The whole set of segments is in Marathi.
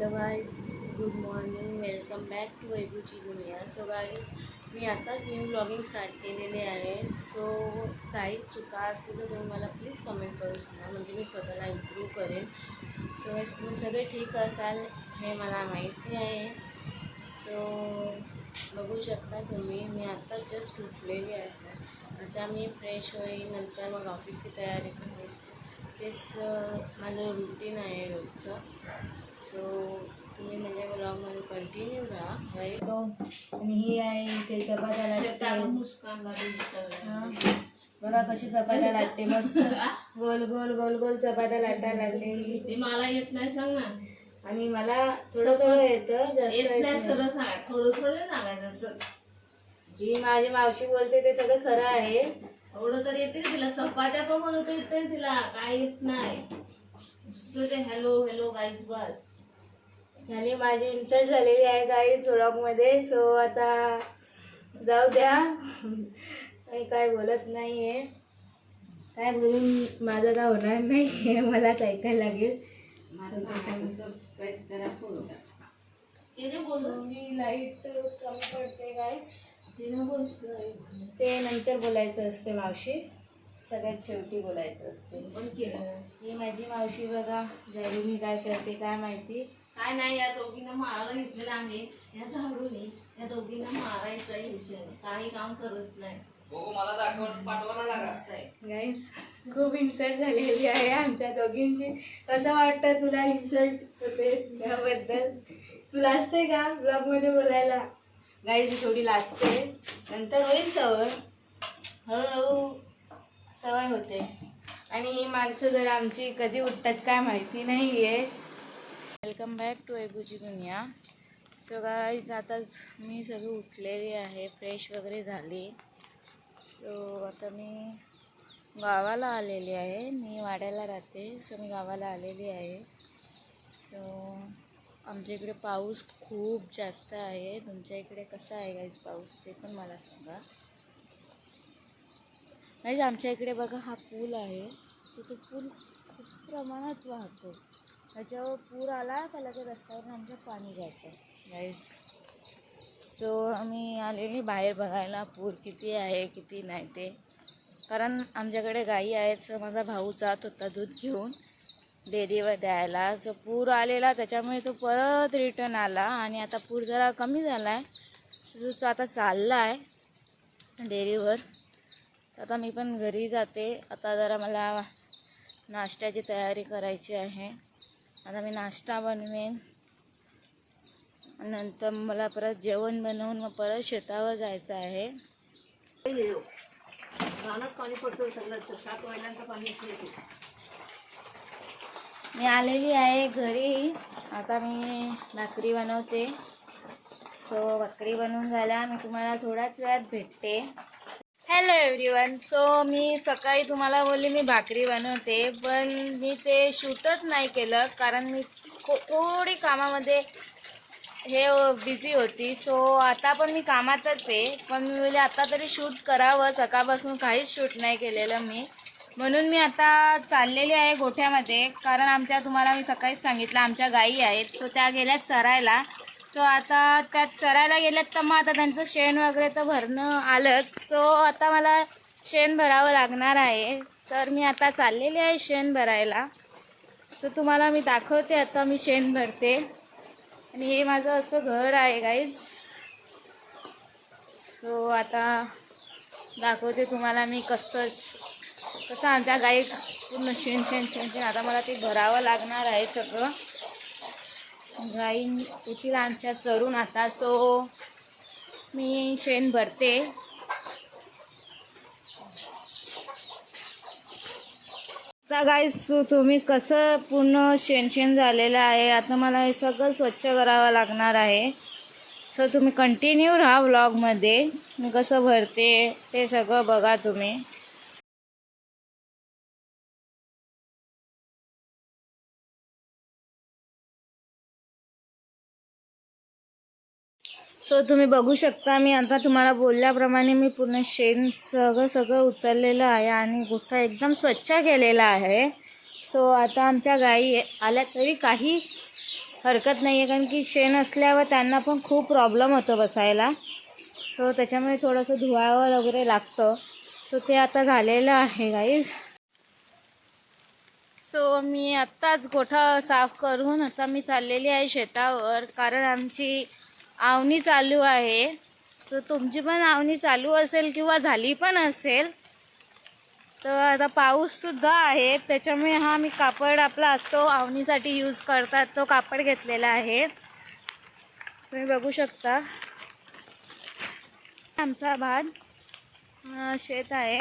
Hello guys, good morning. Welcome back to वैभूची दुनिया. सो गाईज, मी आताच न्यू ब्लॉगिंग स्टार्ट केलेले आहे. सो काही चुका असतील तर तुम्ही मला प्लीज कमेंट करू सांगा, म्हणजे मी स्वतःला इम्प्रूव्ह करेन. सो गाईज, तुम्ही सगळे ठीक असाल हे मला माहिती आहे. सो बघू शकता तुम्ही, मी आता जस्ट उठलेली आहे. आता मी फ्रेश होईल, नंतर मग ऑफिसची तयारी करेन. तेच माझं रुटीन आहे रोजचं. सो तुम्ही माझ्या ब्लॉगमध्ये कंटिन्यू राहा. तो मी आहे ते चपात्या बघा कशी चपात्या लागते, मस्त गोल गोल गोल गोल चपात्या लाटायला लागले. मला येत नाही, सांग ना. आणि मला थोडं थोडं येतं, येत नाही. सरळ सांग, थोडं थोडं सांगायचं. असं जी माझी मावशी बोलते ते सगळं खरं आहे. एवढं तर येते की तिला, चपात्या पण बनवता येते तिला, काय येत नाही. ते हॅलो हॅलो गाईज बस. आणि माझी इन्सल्ट झालेली आहे गाईज व्लॉगमध्ये. सो आता जाऊ द्या, मी काय बोलत नाही आहे. काय बोलून माझं काय होणार नाही हे मलाच ऐकायला लागेल. मी लाईट कमी पडते गाईज, ते नंतर बोलायचं असते मावशी, सगळ्यात शेवटी बोलायचं असते. पण केलं ही माझी मावशी बघा, जरी मी काय करते काय माहिती. काय नाही, या दोघींना मारायला घेतलेलं आहे. या झाडूने या दोघींना मारायचं आहे, काही काम करत नाही. मला पाठवायला लागत गाईस, खूप इन्सल्ट झालेली आहे आमच्या दोघींची. कसं वाटतं तुला इन्सल्ट होते त्याबद्दल? तू लाजते का ब्लॉगमध्ये बोलायला? गाईस थोडी लाजते, नंतर होईल सवय, हळूहळू सवय होते. आणि ही माणसं जर आमची कधी उठतात काय माहिती नाही आहे. वेलकम बॅक टू वैभूची दुनिया. सो गाईज, आताच मी सगळं उठलेली आहे, फ्रेश वगैरे झाली. सो आता मी गावाला आलेली आहे. मी वाड्याला राहते, सो मी गावाला आलेली आहे. सो आमच्या इकडे पाऊस खूप जास्त आहे. तुमच्या इकडे कसा आहे गाईज पाऊस, ते पण मला सांगा. गाईज आमच्या इकडे बघा हा पूल आहे. सो तो पूल खूप प्रमाणात वाहतो. त्याच्यावर पूर आला तर लगेच रस्त्यावर आमचं पाणी जातं गाईज. सो आम्ही आलेली बाहेर बघायला पूर किती आहे किती नाही ते, कारण आमच्याकडे गाई आहेत. सो माझा भाऊ जात होता दूध घेऊन डेअरीवर द्यायला. सो पूर आलेला, त्याच्यामुळे तो परत रिटर्न आला. आणि आता पूर जरा कमी झाला आहे, सो तो आता चालला आहे डेअरीवर. आता मी पण घरी जाते. आता जरा मला नाश्त्याची तयारी करायची आहे. आता मी नाश्ता बनवेन, नंतर मला परत जेवण बनवून मग परत शेतावर जायचं आहे. पाणी पडतं सगळं, 7 महिन्यांचं पाणी. मी आलेली आहे घरी. आता मी भाकरी बनवते. सो भाकरी बनवून झाल्या मी तुम्हाला थोड्याच वेळात भेटते. Hello everyone. सो मी सकाळी तुम्हाला बोलली मी भाकरी बनवते, पण मी ते शूटच नाही केलं, कारण मी थोडी कामामध्ये हे बिझी होती. सो आता पण मी कामातच आहे, पण मी बोलले आता तरी शूट करावं. सकाळपासून काहीच शूट नाही केलेलं मी, म्हणून मी आता चाललेली आहे गोठ्यामध्ये. कारण आमच्या, तुम्हाला मी सकाळीच सांगितलं, आमच्या गायी आहेत. सो त्या गेल्यात चरायला. सो आता त्यात चरायला गेल्यात तर मग आता त्यांचं शेण वगैरे तर भरणं आलंच. सो आता मला शेण भरावं लागणार आहे, तर मी आता चाललेली आहे शेण भरायला. सो तुम्हाला मी दाखवते आता मी शेण भरते. आणि हे माझं असं घर आहे गाईज. सो आता दाखवते तुम्हाला मी कसं आमच्या गाई पूर्ण शेण शेण शेण शेण. आता मला ते भरावं लागणार आहे सगळं. गाई येथील आमच्या चरून आता. सो मी शेण भरते. आता गाईस तुम्ही कसं पूर्ण शेण झालेलं आहे. आता मला हे सगळं स्वच्छ करावं लागणार आहे. सो तुम्ही कंटिन्यू राहा व्लॉगमध्ये. मी कसं भरते ते सगळं बघा तुम्ही. सो तुम्ही बघू शकता, मी आता तुम्हाला बोलल्याप्रमाणे मी पूर्ण शेण सगळं उचललेलं आहे आणि गोठा एकदम स्वच्छ केलेला आहे. सो आता आमच्या गाई आल्या तरी काही हरकत नाही आहे, कारण की शेण असल्यावर त्यांना पण खूप प्रॉब्लेम होतो बसायला. सो त्याच्यामुळे थोडंसं धुवावं वगैरे लागतं. सो ते आता झालेलं आहे गाईज. सो मी आत्ताच गोठा साफ करून आता मी चाललेली आहे शेतावर, कारण आमची आवनी चालू आहे. सो तुमची पण आवनी चालू असेल किंवा झाली पण असेल. तर आता पाऊससुद्धा आहे, त्याच्यामुळे हा मी कापड आपला असतो आवनीसाठी यूज करतात तो कापड घेतलेला आहे. तुम्ही बघू शकता आमचा भात शेत आहे.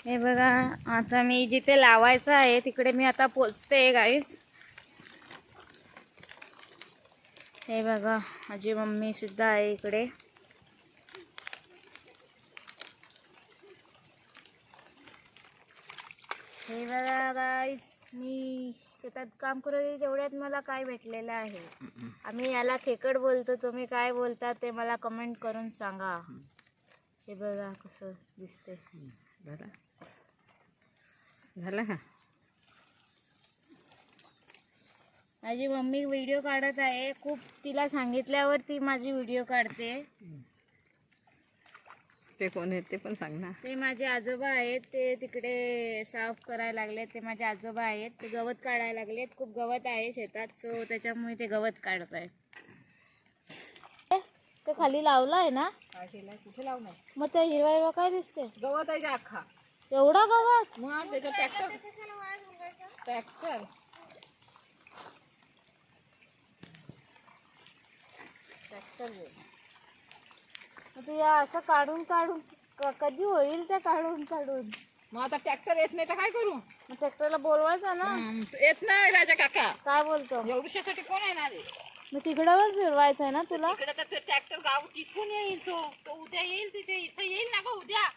हे बघा, आता मी जिथे लावायचं आहे तिकडे मी आता पोचते गाईस. हे बघा, माझी मम्मी सुद्धा आहे इकडे. हे बघा गाईस, मी शेतात काम करत होते तेवढ्यात मला काय भेटलेलं आहे. आम्ही याला खेकड बोलतो, तुम्ही काय बोलता ते मला कमेंट करून सांगा. हे बघा कसं दिसते. झालं का? माझी मम्मी व्हिडिओ काढत आहे. खूप तिला सांगितल्यावर ती माझी व्हिडिओ काढते. ते कोण आहेत ते पण सांग ना. ते माझे आजोबा आहेत, ते तिकडे साफ करायला लागले. ते माझे आजोबा आहेत, ते गवत काढायला लागलेत. खूप गवत आहे शेतात, सो त्याच्यामुळे ते गवत काढत आहेत. ते खाली लावलं आहे ना? काय केलं? कुठे लावणार? मग ते हिरवा हिरवा काय दिसते? गवत आहे का अख्खा? एवढा गवत? मग त्याचं ट्रॅक्टर ट्रॅक्टर ते असं काढून काढून कधी होईल ते काढून काढून. मग आता ट्रॅक्टर येत नाही तर काय करू? मग ट्रॅक्टरला बोलवायचं ना. येत नाही राजा काका. काय बोलतो? एवढ्यासाठी कोण येणार आहे? मग तिकडे पण फिरवायचं आहे ना तुला. इकडे तर ते ट्रॅक्टर गाव तिथून येईल. तो उद्या येईल. तिथे इथं येईल ना गं उद्या.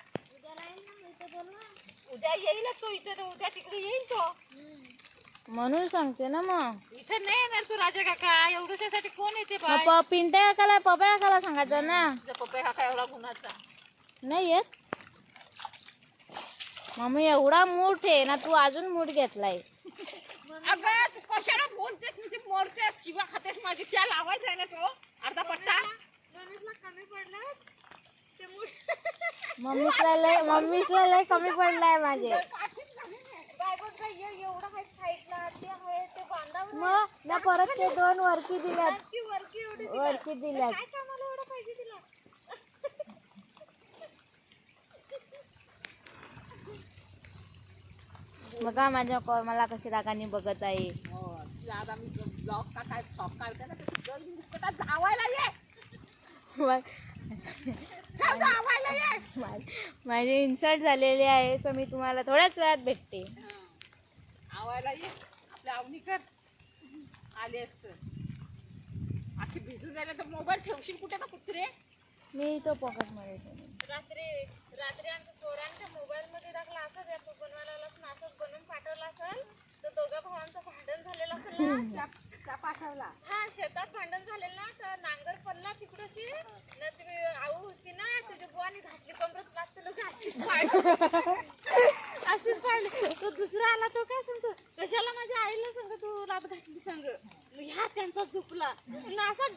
उद्या येईलच तो इथे. तो उद्या तिकडे येईल तो. म्हणून सांगते ना. मग इथं नाही येणार तू राजा काका. एवढ्यासाठी कोण येते बाय? मग पिंट्या काकाला पप्या काकाला सांगायचं ना. पप्पा काका एवढा गुन्हाचा नाही येत. मम्मी एवढा मूठ आहे ना, तू अजून मूठ घेतलाय. अगं तू कशाला बोलतेस? नुसती मोडतेस, शिवा खातेस माझी. त्या लावायचा आहे ना तो अर्धा पट्टा. कमी पडला मम्मीला लय कमी पडलाय माझे. मग ना परत ते 2 वरकी दिल्यात. बघा माझ्या मला कशी रागाने बघत आहे. आता मी ब्लॉग काढताय, ब्लॉग काढते ना, जावायला ये. जावायला ये. माझे इन्सर्ट झालेले आहे, सो मी तुम्हाला थोड्याच वेळात भेटते. आवायला ये. आपल्या आवनीकर आले असतं. आखी भिजून राहिले तर मोबाईल ठेवशील कुठे का कुत्रे? मी तो पॉकेट मध्ये रात्री आमच्या पोरांच्या मोबाईल मध्ये टाकला. असंच ऍप बनवायला लागला, असंच बनवून पाठवला असेल तर दोघा भावांचं भांडण झालेलं असेल ना. पाठवला. हा, शेतात भांडण झालेलं ना, तर नांगर पडला तिकडशी ना. ती आऊ होती ना, तुझ्या बुवानी घातली कमरत लात, तुला घातलीच पाडली. अशीच पाडली. तो दुसरा आला, तो काय सांगतो, कशाला माझ्या आईला सांग तू लात घातली सांग. ह्या त्यांचा झुकला ना, असा